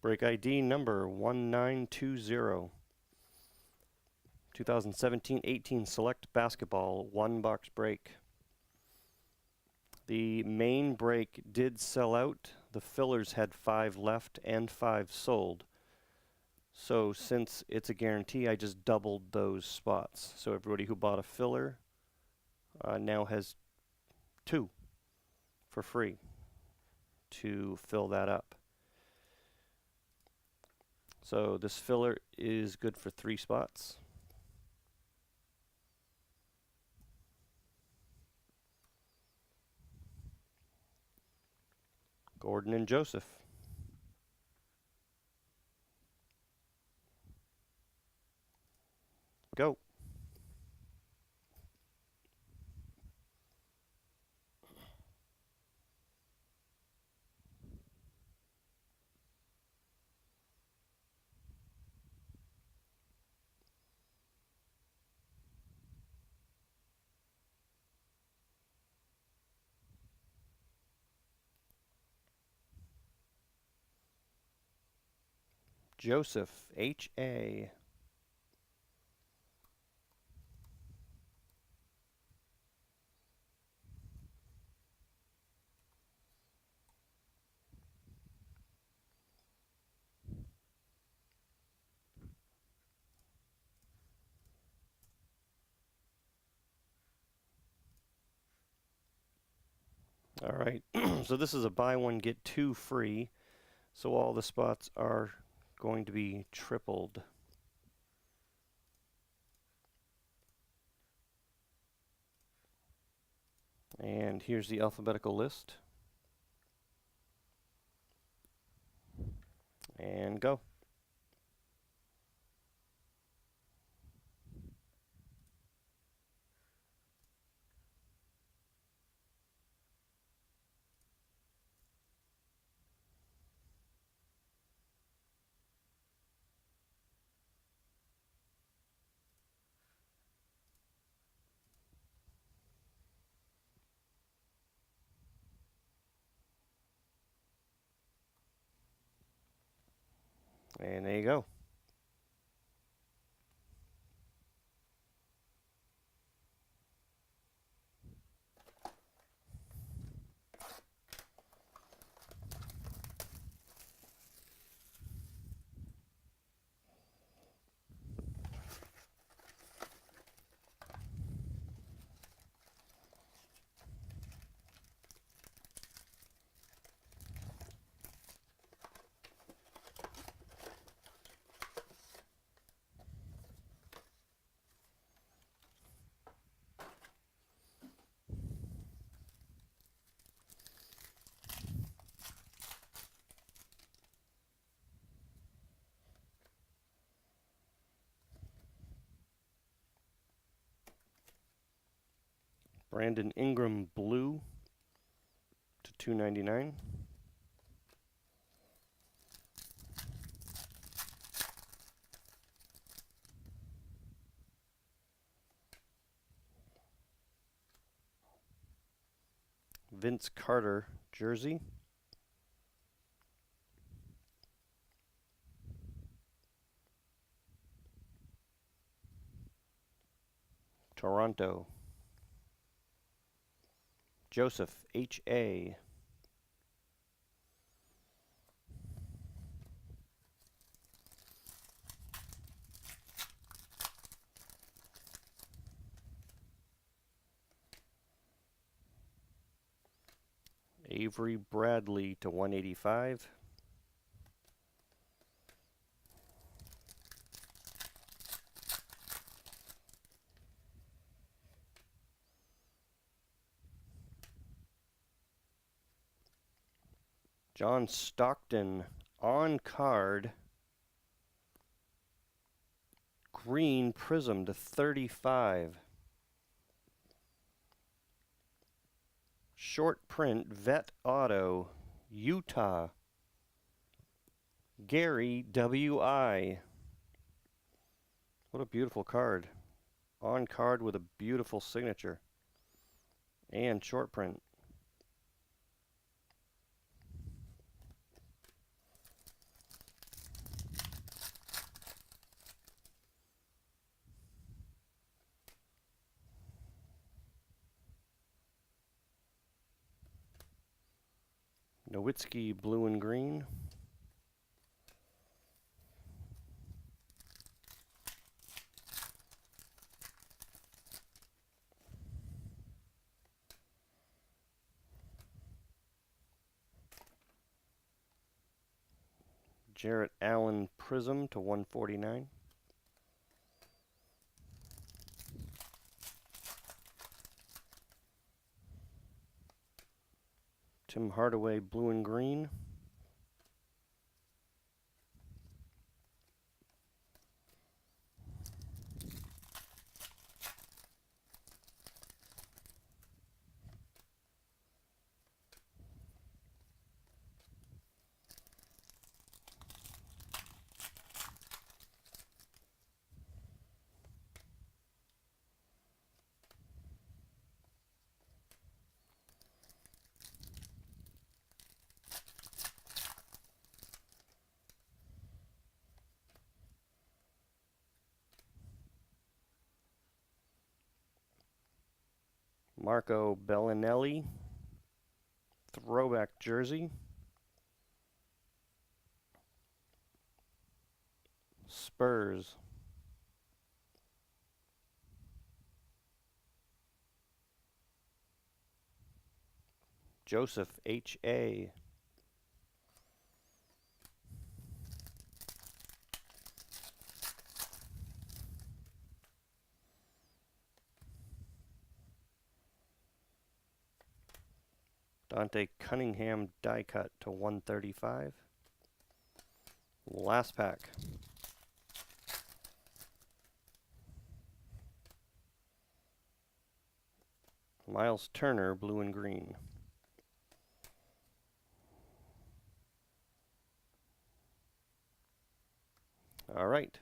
Break ID number 1920. 2017-18 Select Basketball 1-box break. The main break did sell out. The fillers had 5 left and 5 sold. So since it's a guarantee, I just doubled those spots. So everybody who bought a filler now has 2 for free to fill that up. So this filler is good for 3 spots. Gordon and Joseph. Go. Joseph, H.A. All right, so this is a buy one, get 2 free. So all the spots are going to be tripled. And here's the alphabetical list. And go. And there you go. Brandon Ingram blue to $2.99. Vince Carter jersey. Toronto. Joseph, H.A. Avery Bradley to 185. John Stockton on card. Green prism to 35. Short print vet auto Utah. Gary W.I. What a beautiful card. On card with a beautiful signature. And short print. Nowitzki, blue and green. Jarrett Allen Prism to 149. Tim Hardaway, blue and green. Marco Bellinelli, throwback jersey. Spurs. Joseph H.A. Dante Cunningham die cut to 135. Last pack. Miles Turner, blue and green. All right.